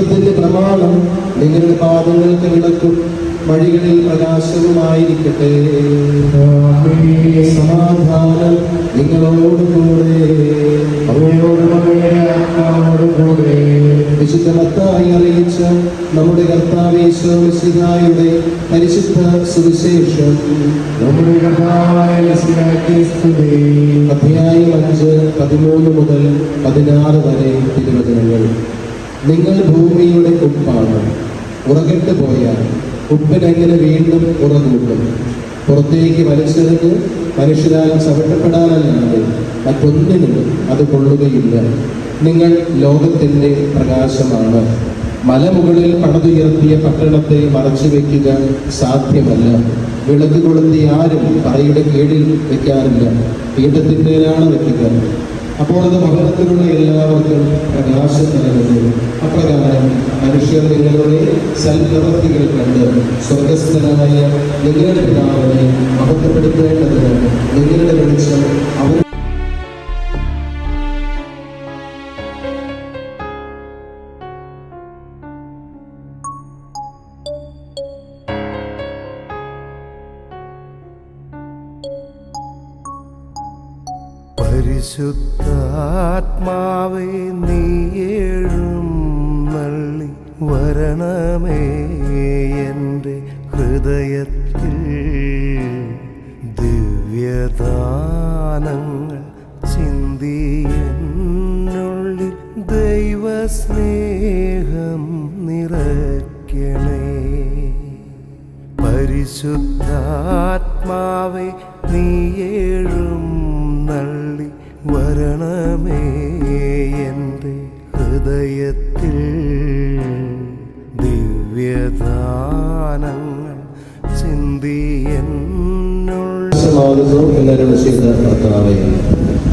ദൈവത്തിന്റെ പ്രമാണം നിങ്ങളുടെ പാദങ്ങൾക്ക് വിളക്കും വഴികളിൽ പ്രകാശവുമായിരിക്കട്ടെ. സമാധാനം നിങ്ങളോടുകൂടെ. വിശുദ്ധ മത്തായി അറിയിച്ച നമ്മുടെ കർത്താവ് യേശു മിശിഹായുടെ പരിശുദ്ധ സുവിശേഷം. അധ്യായം 5 13 മുതൽ 16 വരെ തിരുവചനങ്ങൾ. നിങ്ങൾ ഭൂമിയുടെ ഉപ്പാണ്. ഉറകെട്ട് പോയാൽ ഉപ്പിനെങ്ങനെ വീണ്ടും ഉറകൂട്ടും? പുറത്തേക്ക് വലിച്ചെറിഞ്ഞ് മനുഷ്യരാൽ ചവിട്ടപ്പെടാനല്ലാതെ മറ്റൊന്നിനും അത് കൊള്ളുകയില്ല. നിങ്ങൾ ലോകത്തിൻ്റെ പ്രകാശമാണ്. മലമുകളിൽ പണിതുയർത്തിയ പട്ടണത്തെ മറച്ചു വയ്ക്കുക സാധ്യമല്ല. വിളക്ക് കൊളുത്തി ആരും പറയുടെ കീഴിൽ വയ്ക്കാറില്ല, പീഠത്തിന്മേലാണ് വയ്ക്കുക. അപ്പോൾ അത് ഭവനത്തിലുള്ള എല്ലാവർക്കും പ്രകാശം നൽകുന്നു. അപ്രകാരം മനുഷ്യർ നിങ്ങളുടെ സൽപ്രവൃത്തികൾ കണ്ട് സ്വർഗസ്ഥനായ നിങ്ങളുടെ പിതാവിനെ മഹത്വപ്പെടുത്തേണ്ടതിന് നിങ്ങളുടെ വെളിച്ചം അവർ പരിശുദ്ധാത്മാവേ നീയേഴും നള്ളി വരണമേ എൻ്റെ ഹൃദയത്തിൽ. ദിവ്യദാനങ്ങൾ ചിന്തിയെന്നുള്ളിൽ ദൈവസ്നേഹം നിറയ്ക്കണേ. പരിശുദ്ധാത്മാവേ നീയേഴും നള്ളി വരണമേ എൻ്റെ ഹൃദയത്തിൽ. ദിവ്യദാനങ്ങൾ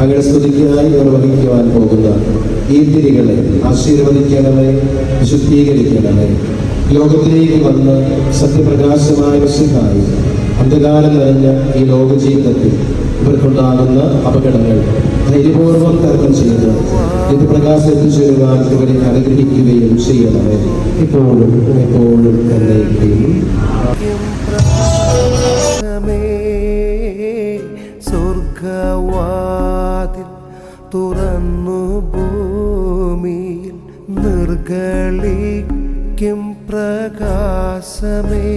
അങ്ങനെ സ്തുതിക്കായി നിർവഹിക്കുവാൻ പോകുന്ന ഈ തിരികളെ ആശീർവദിക്കണമേ, വിശുദ്ധീകരിക്കണമേ. ലോകത്തിലേക്ക് വന്ന് സത്യപ്രകാശമായ മിശിഹായി അന്ധകാരം നിറഞ്ഞ ഈ ലോക ജീവിതത്തിൽ ഇവർക്കുണ്ടാകുന്ന അപകടങ്ങൾ ധൈര്യപൂർവ്വം തരണം ചെയ്ത് ഇത് പ്രകാശത്തിൽ ചേരുവാൻ ഇവരെ അനുഗ്രഹിക്കുകയും ചെയ്യണമേ, ഇപ്പോഴും എപ്പോഴും എന്നേക്കും. സ്വർഗവാതിൽ തുറന്നു ഭൂമിയിൽ നിർഗളിക്കും പ്രകാശമേ.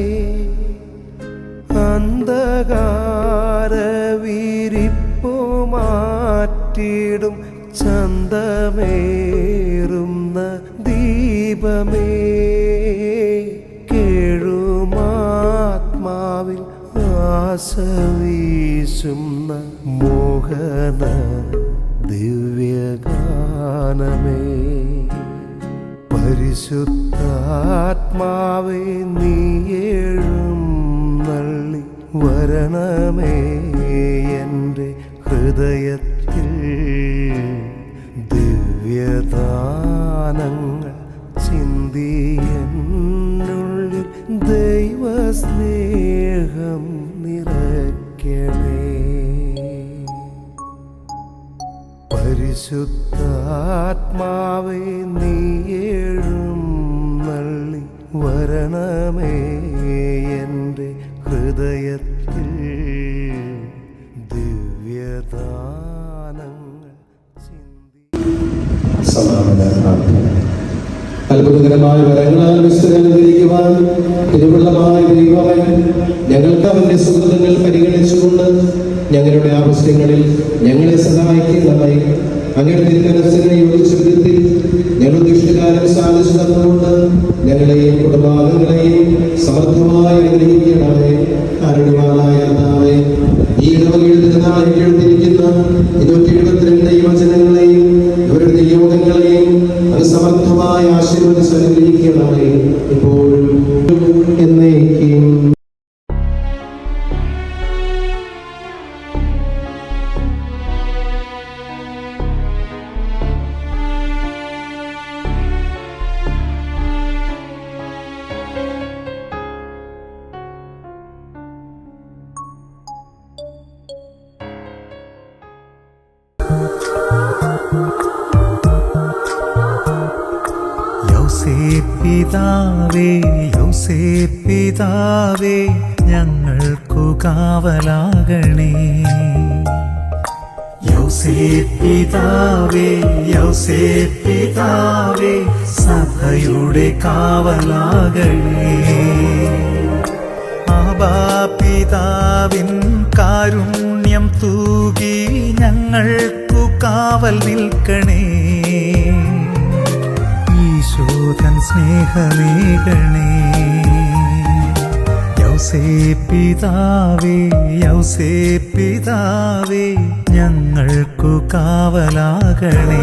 അന്ധകാരവിരിപ്പു മാറ്റിടും ചന്തമേറുന്ന ദീപമേ. കേഴുമാത്മാവിൽ ആശവീശുന്ന മോഹന ദിവ്യഗാനമേ. പരിശുദ്ധാത്മാവേ നീയേഴും നള്ളി വരണമേ എൻ്റെ ഹൃദയത്തിൽ. ദിവ്യദാനങ്ങൾ ചിന്തിയെന്നുള്ളിൽ ദൈവസ്നേഹം നിറയ്ക്കണേ. പരിശുദ്ധാത്മാവേ നീയേഴും നള്ളി വരണമേ എൻ്റെ ഹൃദയത്തിൽ. ദിവ്യദാനങ്ങൾ അത്ഭുതകരമായ വരങ്ങളാൽ വിസ്തൃതിക്കുവാൻ തിരുവുള്ളമായ ദൈവമേ, ഞങ്ങൾക്ക് അവന്റെ സുഹൃത്തുക്കൾ പരിഗണിച്ചുകൊണ്ട് ഞങ്ങളുടെ ആവശ്യങ്ങളിൽ ഞങ്ങളെ സഹായിക്കുന്നവേ. അങ്ങയുടെ തിരുമനസ്സിനെ യോജിച്ച വിധത്തിൽ ഞങ്ങൾ ദുഷ്ടകാലം സാധിച്ചു തന്നുകൊണ്ട് ഞങ്ങളെയും കുടുംബാംഗങ്ങളെയും സമർത്ഥമായി അനുഗ്രഹിക്കണമേ. കാരുണ്യവാനായ കർത്താവേ, ഈ ഇടവകയിൽ തിരുനാളിൽ എഴുതിയിരിക്കുന്ന 272 യുവജനങ്ങളെയും ഇവരുടെ നിയോഗങ്ങളെയും അത് സമർത്ഥമായി ആശീർവദിച്ച് അനുഗ്രഹിക്കണമേ, ഇപ്പോഴും എന്നേക്കും. പിതാവേ യൗസേപ്പിതാവേ ഞങ്ങൾക്കു കാവലാകണേ. യൗസേപ്പിതാവേ യൗസേപ്പിതാവേ സഭയുടെ കാവലാകണേ. ആബാ പിതാവിൻ കാരുണ്യം തൂകി ഞങ്ങൾക്കു കാവൽ നിൽക്കണേ. ഈശോതൻ സ്നേഹമേകണേ. യൗസേപ്പിതാവേ യൗസേപ്പിതാവേ ഞങ്ങൾക്കു കാവലാകണേ.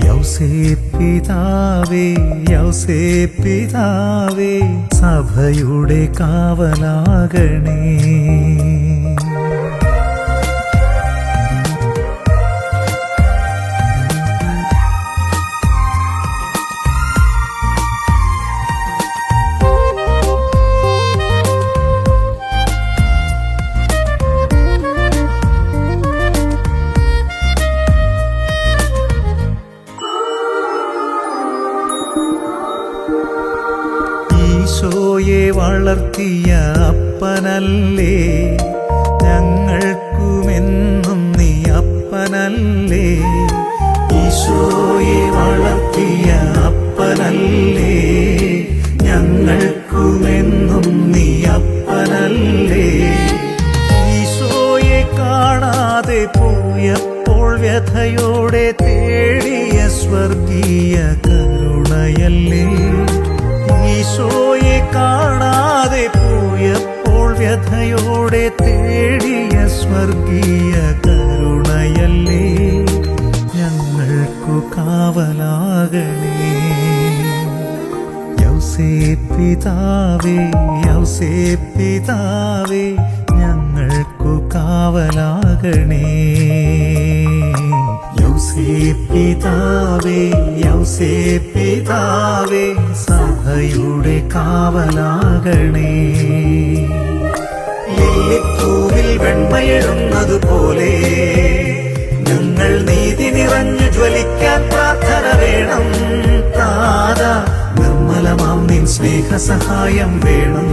യൗസേപ്പിതാവേ യൗസേപ്പിതാവേ സഭയുടെ കാവലാകണേ. ഈശോയെ വളർത്തിയ അപ്പനല്ലേ ഞങ്ങൾക്കുമെന്നും നീ അപ്പനല്ലേ. ഈശോയെ വളർത്തിയ അപ്പനല്ലേ ഞങ്ങൾക്കുമെന്നും നീ അപ്പനല്ലേ. ഈശോയെ കാണാതെ പോയപ്പോൾ വ്യഥയോടെ തേടിയ സ്വർഗീയ കരുണയല്ലേ. ഈശോയെ കാണാതെ പോയപ്പോൾ വ്യഥയോടെ തേടിയ സ്വർഗീയ കരുണയല്ലേ ഞങ്ങൾക്കു കാവലാകണേ. യൗസേപ്പിതാവേ യൗസേപ്പിതാവേ ഞങ്ങൾക്കു കാവലാകണേ. യൗസേപ്പിതാവേ യൗസേപ്പിതാവേ സഭയുടെ കാവലാകണേ. ലില്ലിപ്പൂവിൽ വെണ്മയെഴുന്നതുപോലെ ഞങ്ങൾ നീതി നിറഞ്ഞു ജ്വലിക്കാൻ പ്രാർത്ഥന വേണം. താതാ നിർമ്മലമാം നിൻ സ്നേഹസഹായം വേണം.